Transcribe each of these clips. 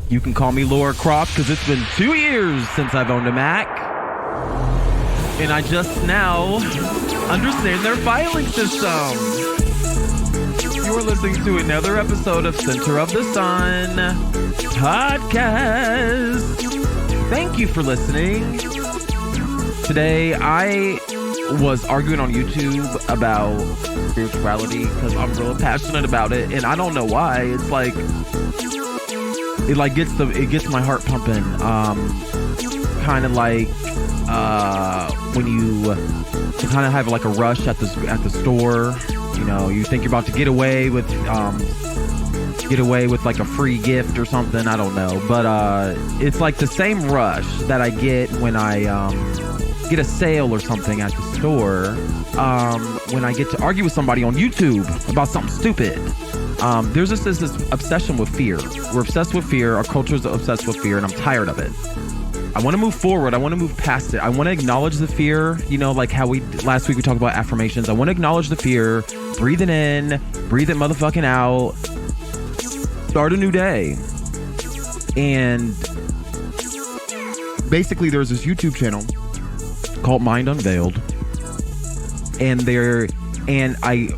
You can call me Laura Croft because it's been 2 years since I've owned a Mac. And I just now understand their filing system. You are listening to another episode of Center of the Sun podcast. Thank you for listening. Today, I was arguing on YouTube about spirituality because I'm really passionate about it, and I don't know why. It's like it gets my heart pumping. Kind of like when you kind of have like a rush at the store. You know, you think you're about to get away with like a free gift or something. I don't know, but it's like the same rush that I get when I get a sale or something at the store. When I get to argue with somebody on YouTube about something stupid. There's this obsession with fear. We're obsessed with fear. Our culture is obsessed with fear, and I'm tired of it. I want to move forward. I want to move past it. I want to acknowledge the fear. You know, like how last week we talked about affirmations. I want to acknowledge the fear. Breathe it in. Breathe it motherfucking out. Start a new day. And basically there's this YouTube channel called Mind Unveiled. And I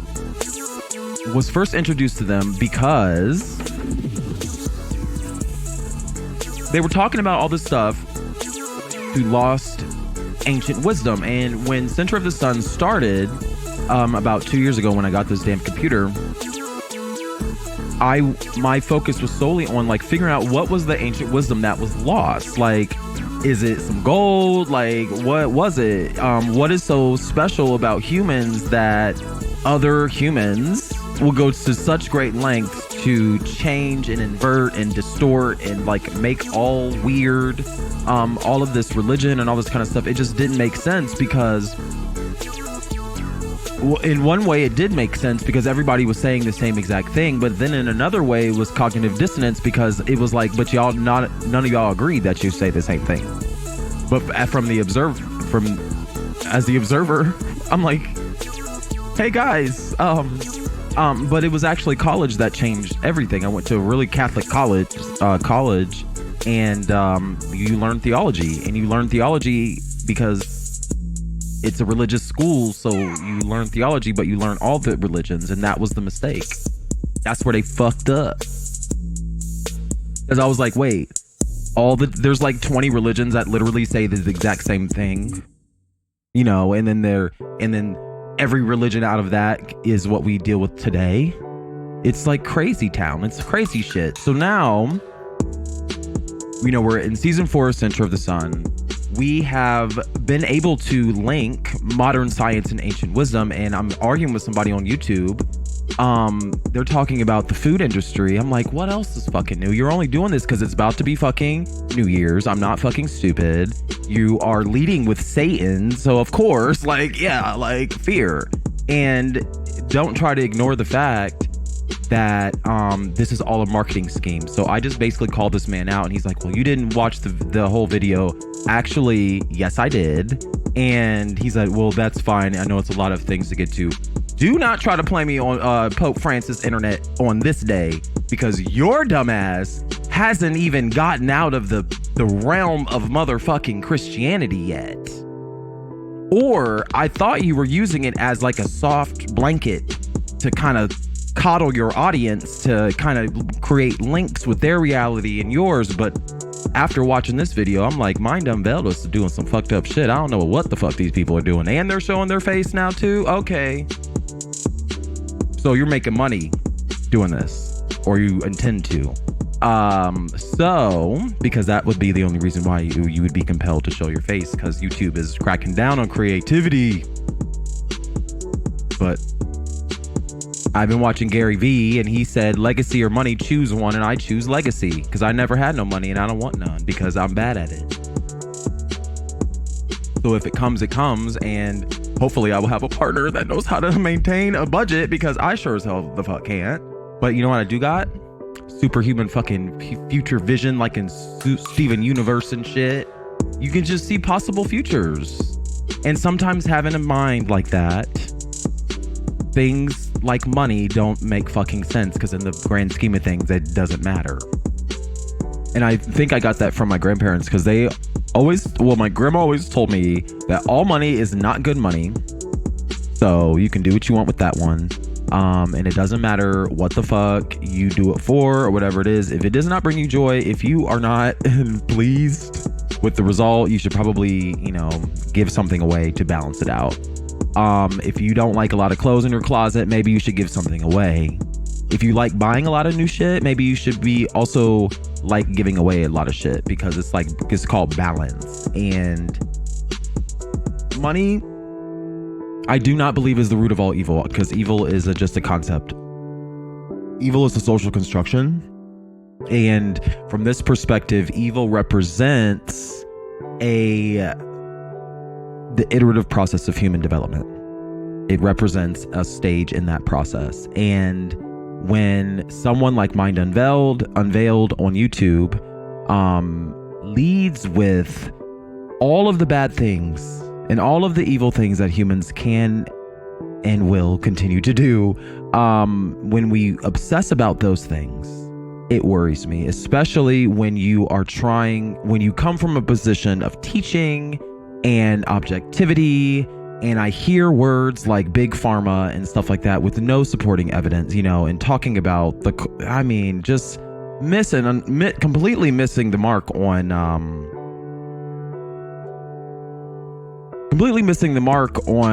was first introduced to them because they were talking about all this stuff through lost ancient wisdom. And when Center of the Sun started, about 2 years ago when I got this damn computer, my focus was solely on like figuring out what was the ancient wisdom that was lost. Like, is it some gold? Like, what was it? What is so special about humans that other humans will go to such great lengths to change and invert and distort and like make all weird, all of this religion and all this kind of stuff? It just didn't make sense because in one way it did make sense because everybody was saying the same exact thing, but then in another way it was cognitive dissonance because it was like, but none of y'all agreed that you say the same thing. But as the observer, I'm like, hey guys, but it was actually college that changed everything. I went to a really Catholic college, and you learn theology, and you learn theology because it's a religious school, so you learn theology, but you learn all the religions, and that was the mistake. That's where they fucked up. Because I was like, wait, there's like 20 religions that literally say the exact same thing, you know, and then every religion out of that is what we deal with today. It's like crazy town. It's crazy shit. So now, you know, we're in season 4 of Center of the Sun. We have been able to link modern science and ancient wisdom, and I'm arguing with somebody on YouTube. They're talking about the food industry. I'm like, what else is fucking new? You're only doing this because it's about to be fucking New Year's. I'm not fucking stupid. You are leading with Satan, so of course, like, yeah, like fear. And don't try to ignore the fact that this is all a marketing scheme. So I just basically called this man out, and he's like, well, you didn't watch the whole video. Actually, yes, I did. And he's like, well, that's fine. I know it's a lot of things to get to. Do not try to play me on Pope Francis internet on this day, because your dumbass hasn't even gotten out of the realm of motherfucking Christianity yet. Or I thought you were using it as like a soft blanket to kind of coddle your audience, to kind of create links with their reality and yours. But after watching this video, I'm like, Mind Unveiled was doing some fucked up shit. I don't know what the fuck these people are doing. And they're showing their face now too? Okay. So you're making money doing this, or you intend to. So, because that would be the only reason why you would be compelled to show your face, because YouTube is cracking down on creativity. But I've been watching Gary Vee, and he said, legacy or money, choose one, and I choose legacy, because I never had no money, and I don't want none, because I'm bad at it. So if it comes, it comes, and hopefully I will have a partner that knows how to maintain a budget, because I sure as hell the fuck can't. But you know what I do got? Superhuman fucking future vision, like in Steven Universe and shit. You can just see possible futures. And sometimes having a mind like that, things like money don't make fucking sense, because in the grand scheme of things, it doesn't matter. And I think I got that from my grandparents, because my grandma always told me that all money is not good money. So you can do what you want with that one. And it doesn't matter what the fuck you do it for or whatever it is. If it does not bring you joy, if you are not pleased with the result, you should probably, give something away to balance it out. If you don't like a lot of clothes in your closet, maybe you should give something away. If you like buying a lot of new shit, maybe you should be also like giving away a lot of shit, because it's called balance. And money, I do not believe is the root of all evil, because evil is just a concept. Evil is a social construction. And from this perspective, evil represents the iterative process of human development. It represents a stage in that process. And when someone like Mind Unveiled on YouTube leads with all of the bad things and all of the evil things that humans can and will continue to do, when we obsess about those things, it worries me, especially when you come from a position of teaching and objectivity, and I hear words like big pharma and stuff like that with no supporting evidence, and talking about just completely missing the mark on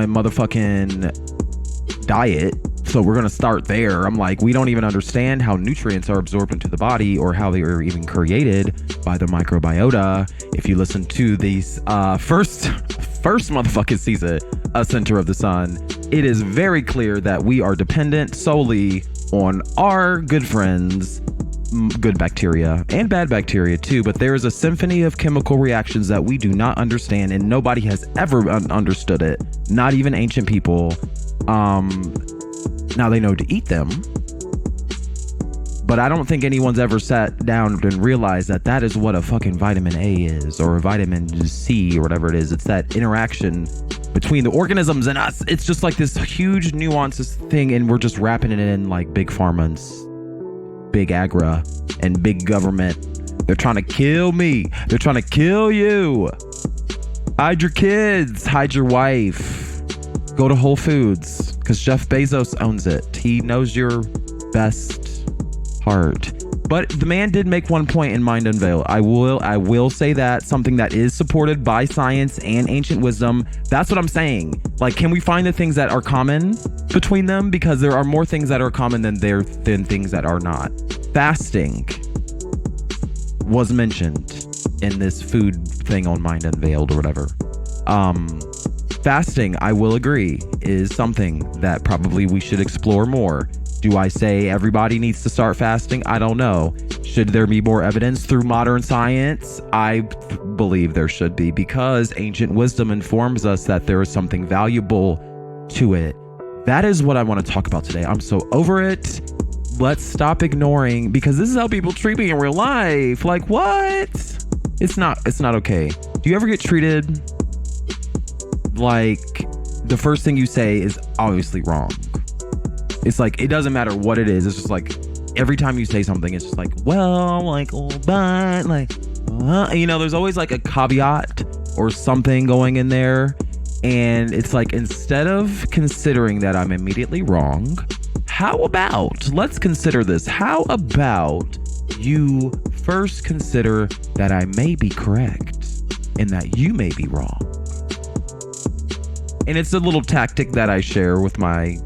motherfucking diet. So we're going to start there. I'm like, we don't even understand how nutrients are absorbed into the body, or how they are even created by the microbiota. If you listen to these first motherfucking season of Center of the Sun, it is very clear that we are dependent solely on our good friends, good bacteria and bad bacteria too. But there is a symphony of chemical reactions that we do not understand, and nobody has ever understood it. Not even ancient people. Now they know to eat them, but I don't think anyone's ever sat down and realized that is what a fucking vitamin A is, or a vitamin C, or whatever it is. It's that interaction between the organisms and us. It's just like this huge nuances thing, and we're just wrapping it in like big pharma and big agra and big government. They're trying to kill me. They're trying to kill you. Hide your kids. Hide your wife. Go to Whole Foods, because Jeff Bezos owns it. He knows your best heart. But the man did make one point in Mind Unveil. I will say that something that is supported by science and ancient wisdom. That's what I'm saying. Like, can we find the things that are common between them? Because there are more things that are common than things that are not. Fasting was mentioned in this food thing on Mind Unveiled or whatever. Fasting, I will agree, is something that probably we should explore more. Do I say everybody needs to start fasting? I don't know. Should there be more evidence through modern science? I believe there should be, because ancient wisdom informs us that there is something valuable to it. That is what I want to talk about today. I'm so over it. Let's stop ignoring, because this is how people treat me in real life. Like, what? It's not okay. Do you ever get treated like the first thing you say is obviously wrong? It's like, it doesn't matter what it is. It's just like, every time you say something, it's just like, well, like, oh, but, like, there's always like a caveat or something going in there. And it's like, instead of considering that I'm immediately wrong, let's consider this. How about you first consider that I may be correct and that you may be wrong? And it's a little tactic that I share with my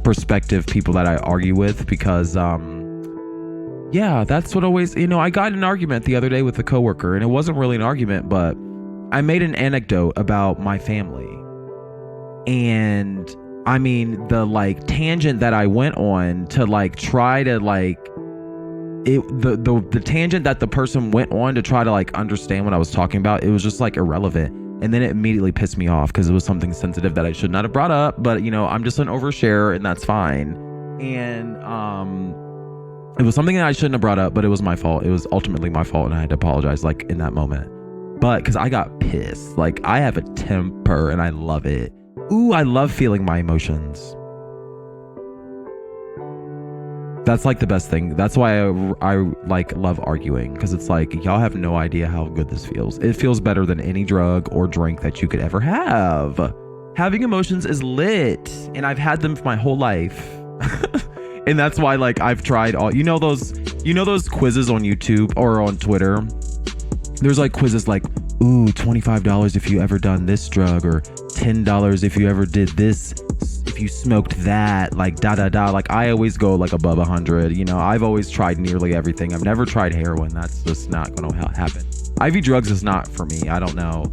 prospective people that I argue with, because that's what always, I got in an argument the other day with a coworker, and it wasn't really an argument, but I made an anecdote about my family. And I mean, the like tangent that I went on to like try to like the tangent that the person went on to try to like understand what I was talking about, it was just like irrelevant. And then it immediately pissed me off, because it was something sensitive that I should not have brought up. But, I'm just an overshare, and that's fine. And it was something that I shouldn't have brought up, but it was my fault. It was ultimately my fault, and I had to apologize, like, in that moment. But because I got pissed. Like, I have a temper, and I love it. Ooh, I love feeling my emotions. That's like the best thing. That's why I like love arguing, because it's like, y'all have no idea how good this feels. It feels better than any drug or drink that you could ever have. Having emotions is lit, and I've had them for my whole life. And that's why, like, I've tried all, those quizzes on YouTube or on Twitter. There's like quizzes like, ooh, $25 if you ever done this drug, or $10 if you ever did this, if you smoked that, like like I always go like above 100. I've always tried nearly everything. I've never tried heroin. That's just not gonna happen. IV drugs is not for me. I don't know.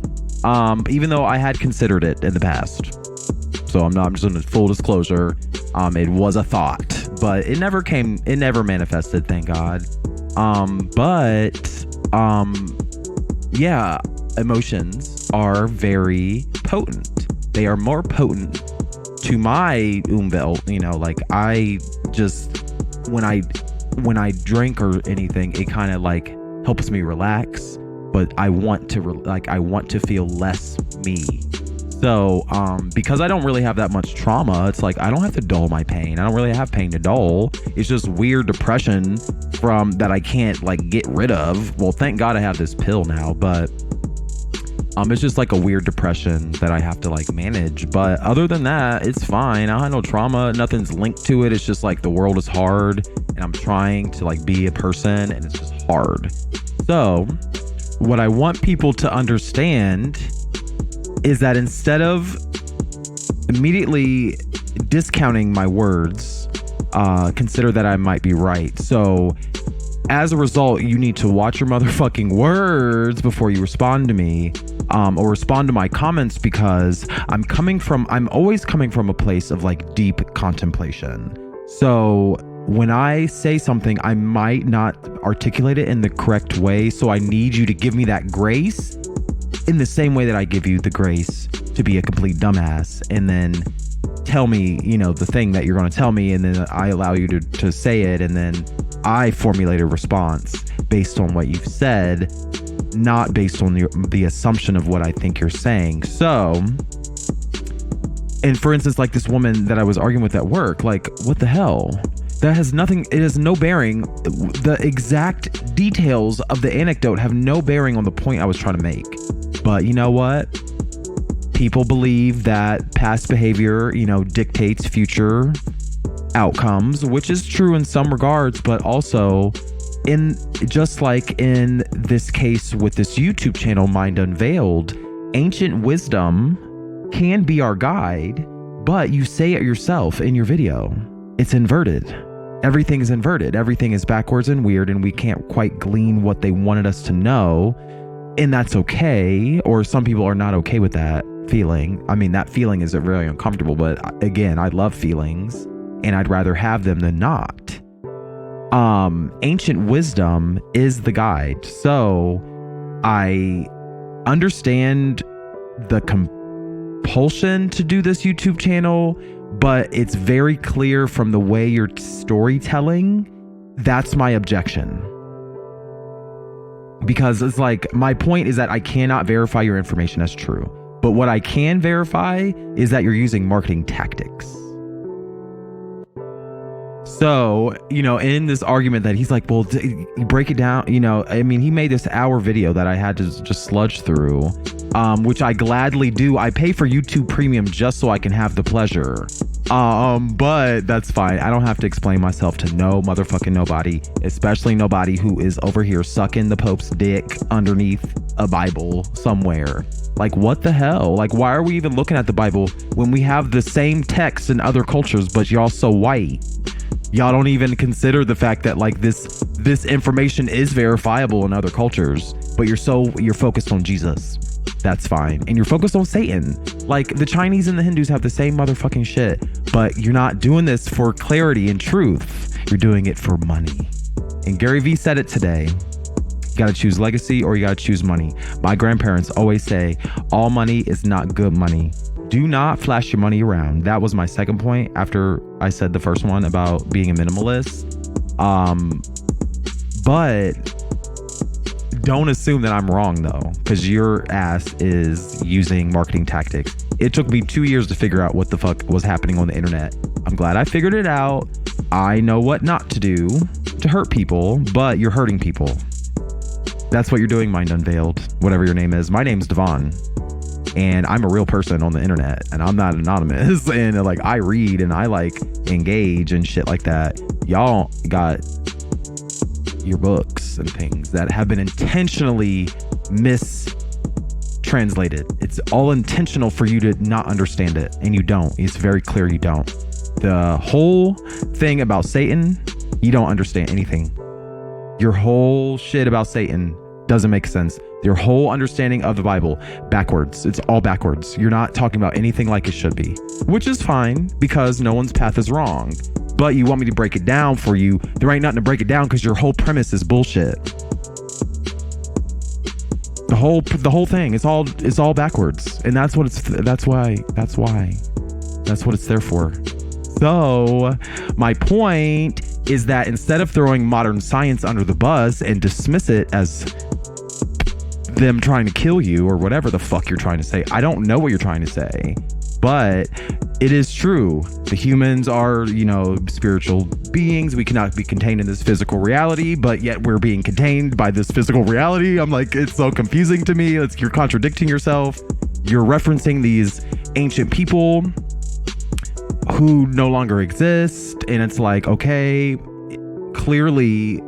Even though I had considered it in the past. So I'm just in full disclosure. It was a thought, but it never manifested, thank God. Yeah, emotions are very potent. They are more potent to my Unveil. Like, I just, when I drink or anything, it kind of like helps me relax, but I want to feel less me. So, because I don't really have that much trauma, it's like, I don't have to dull my pain. I don't really have pain to dull. It's just weird depression from that I can't like get rid of. Well, thank God I have this pill now, but it's just like a weird depression that I have to like manage. But other than that, it's fine. I have no trauma. Nothing's linked to it. It's just like the world is hard, and I'm trying to like be a person, and it's just hard. So what I want people to understand is that instead of immediately discounting my words, consider that I might be right. So as a result, you need to watch your motherfucking words before you respond to me, or respond to my comments, because I'm always coming from a place of like deep contemplation. So when I say something, I might not articulate it in the correct way. So I need you to give me that grace in the same way that I give you the grace to be a complete dumbass, and then tell me, the thing that you're going to tell me, and then I allow you to say it, and then I formulate a response based on what you've said, not based on the assumption of what I think you're saying. So, and for instance, like this woman that I was arguing with at work, like, what the hell? That has nothing, it has no bearing. The exact details of the anecdote have no bearing on the point I was trying to make. But you know what? People believe that past behavior, dictates future outcomes, which is true in some regards, but also just like in this case with this YouTube channel, Mind Unveiled, ancient wisdom can be our guide, but you say it yourself in your video. It's inverted. Everything is inverted. Everything is backwards and weird, and we can't quite glean what they wanted us to know. And that's okay, or some people are not okay with that feeling. I mean, that feeling is really uncomfortable, but again, I love feelings, and I'd rather have them than not. Ancient wisdom is the guide. So I understand the compulsion to do this YouTube channel, but it's very clear from the way you're storytelling. That's my objection. Because it's like, my point is that I cannot verify your information as true. But what I can verify is that you're using marketing tactics. So, in this argument that he's like, well, break it down, I mean, he made this hour video that I had to just sludge through, which I gladly do. I pay for YouTube Premium just so I can have the pleasure. But that's fine. I don't have to explain myself to no motherfucking nobody, especially nobody who is over here sucking the Pope's dick underneath a Bible somewhere. Like, what the hell? Like, why are we even looking at the Bible when we have the same text in other cultures, but y'all so white? Y'all don't even consider the fact that like this information is verifiable in other cultures, but you're focused on Jesus. That's fine. And you're focused on Satan. Like, the Chinese and the Hindus have the same motherfucking shit, but you're not doing this for clarity and truth. You're doing it for money. And Gary Vee said it today. You gotta choose legacy or you gotta choose money. My grandparents always say, all money is not good money. Do not flash your money around. That was my second point after I said the first one about being a minimalist. But don't assume that I'm wrong though, because your ass is using marketing tactics. It took me 2 years to figure out what the fuck was happening on the internet. I'm glad I figured it out, I know what not to do to hurt people, but you're hurting people. That's what you're doing, Mind Unveiled, whatever your name is. My name's Devon, and I'm a real person on the internet, and I'm not anonymous. And like, I read and I like engage and shit like that. Y'all got your books and things that have been intentionally mistranslated. It's all intentional for you to not understand it, and you don't. It's very clear you don't. The whole thing about Satan, you don't understand anything. Your whole shit about Satan doesn't make sense. Your whole understanding of the Bible, backwards. It's all backwards. You're not talking about anything like it should be, which is fine because no one's path is wrong. But you want me to break it down for you. There ain't nothing to break it down because your whole premise is bullshit. The whole thing, it's all backwards. And that's what it's there for. So my point is that instead of throwing modern science under the bus and dismiss it as them trying to kill you or whatever the fuck you're trying to say, I don't know what you're trying to say, but it is true. The humans are, spiritual beings. We cannot be contained in this physical reality, but yet we're being contained by this physical reality. I'm like, it's so confusing to me. You're contradicting yourself. You're referencing these ancient people who no longer exist, and it's like, okay, clearly.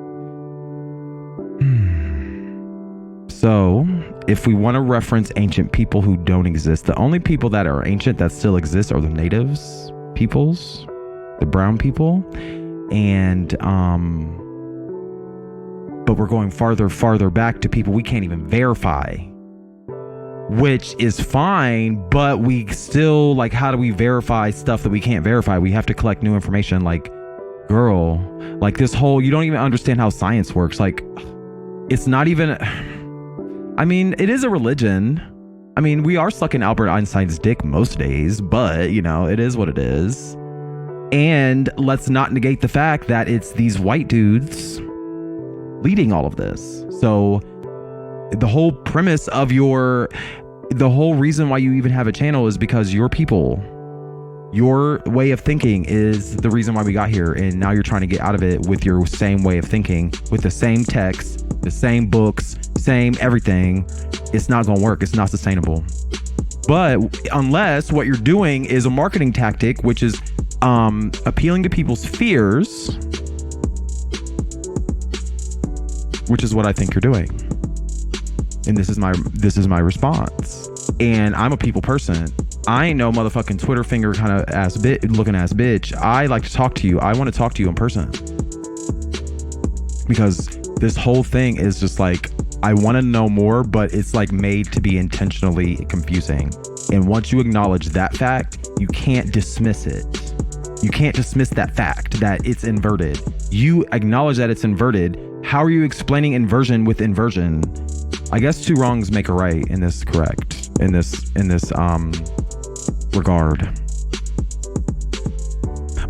So if we want to reference ancient people who don't exist, the only people that are ancient that still exist are the natives peoples, the brown people, and but we're going farther back to people we can't even verify, which is fine, but we still, like, how do we verify stuff that we can't verify? We have to collect new information. Like, girl, like this whole, you don't even understand how science works. Like, it's not even, I mean, it is a religion. I mean, we are sucking Albert Einstein's dick most days, but it is what it is. And let's not negate the fact that it's these white dudes leading all of this. So the whole premise of the whole reason why you even have a channel is because your people, your way of thinking is the reason why we got here. And now you're trying to get out of it with your same way of thinking, with the same text, the same books, same everything. It's not going to work. It's not sustainable. But unless what you're doing is a marketing tactic, which is appealing to people's fears, which is what I think you're doing. And this is my response. And I'm a people person. I ain't no motherfucking Twitter finger kind of looking ass bitch. I like to talk to you. I want to talk to you in person. Because this whole thing is just like, I want to know more, but it's like made to be intentionally confusing. And once you acknowledge that fact, you can't dismiss it. You can't dismiss that fact that it's inverted. You acknowledge that it's inverted. How are you explaining inversion with inversion? I guess two wrongs make a right in this regard.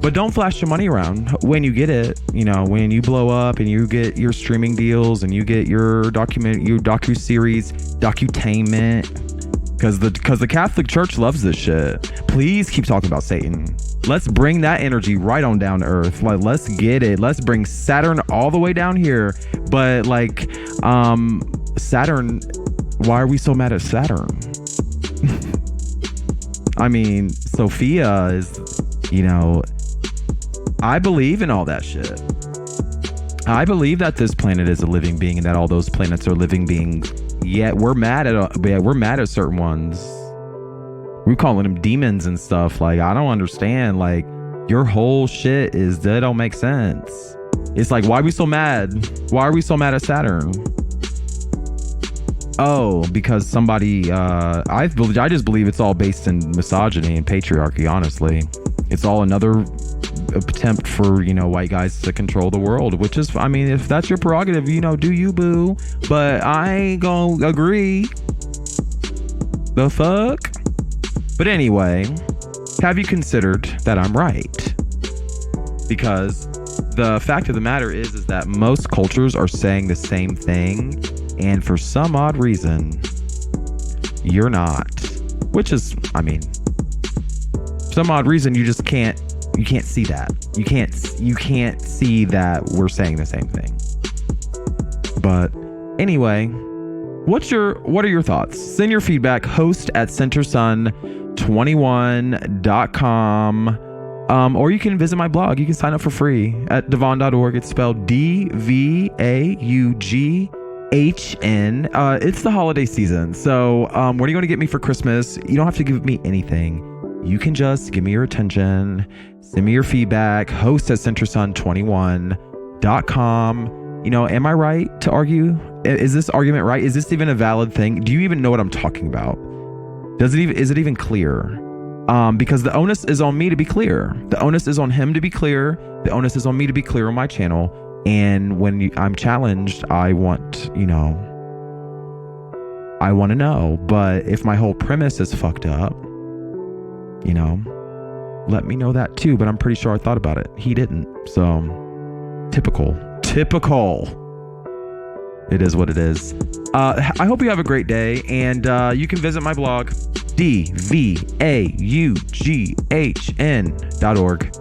But don't flash your money around when you get it. When you blow up and you get your streaming deals and you get your docu-series, docutainment, because the Catholic Church loves this shit. Please keep talking about Satan. Let's bring that energy right on down to earth. Like, let's get it. Let's bring Saturn all the way down here. But like, Saturn, why are we so mad at Saturn? I mean, Sophia is, I believe in all that shit. I believe that this planet is a living being and that all those planets are living beings. Yet we're mad at certain ones. We're calling them demons and stuff. Like, I don't understand. Like, your whole shit that don't make sense. It's like, why are we so mad? Why are we so mad at Saturn? Oh, because somebody, I just believe it's all based in misogyny and patriarchy, honestly. It's all another attempt for, white guys to control the world, which is, I mean, if that's your prerogative, do you, boo? But I ain't gonna agree. The fuck? But anyway, have you considered that I'm right? Because the fact of the matter is that most cultures are saying the same thing, and for some odd reason, you're not. Which is, I mean, for some odd reason, you just can't You can't see that. You can't see that we're saying the same thing. But anyway, what are your thoughts? Send your feedback, host@centersun21.com. Or you can visit my blog. You can sign up for free at devaughn.org. It's spelled DVAUGHN. It's the holiday season. So what are you going to get me for Christmas? You don't have to give me anything. You can just give me your attention. Send me your feedback. Host@centersun21.com. Am I right to argue? Is this argument right? Is this even a valid thing? Do you even know what I'm talking about? Is it even clear? Because the onus is on me to be clear. The onus is on him to be clear. The onus is on me to be clear on my channel. And when I'm challenged, I want to know. But if my whole premise is fucked up, let me know that too. But I'm pretty sure I thought about it. He didn't. So typical. It is what it is. I hope you have a great day, and you can visit my blog, DVAUGHN.org.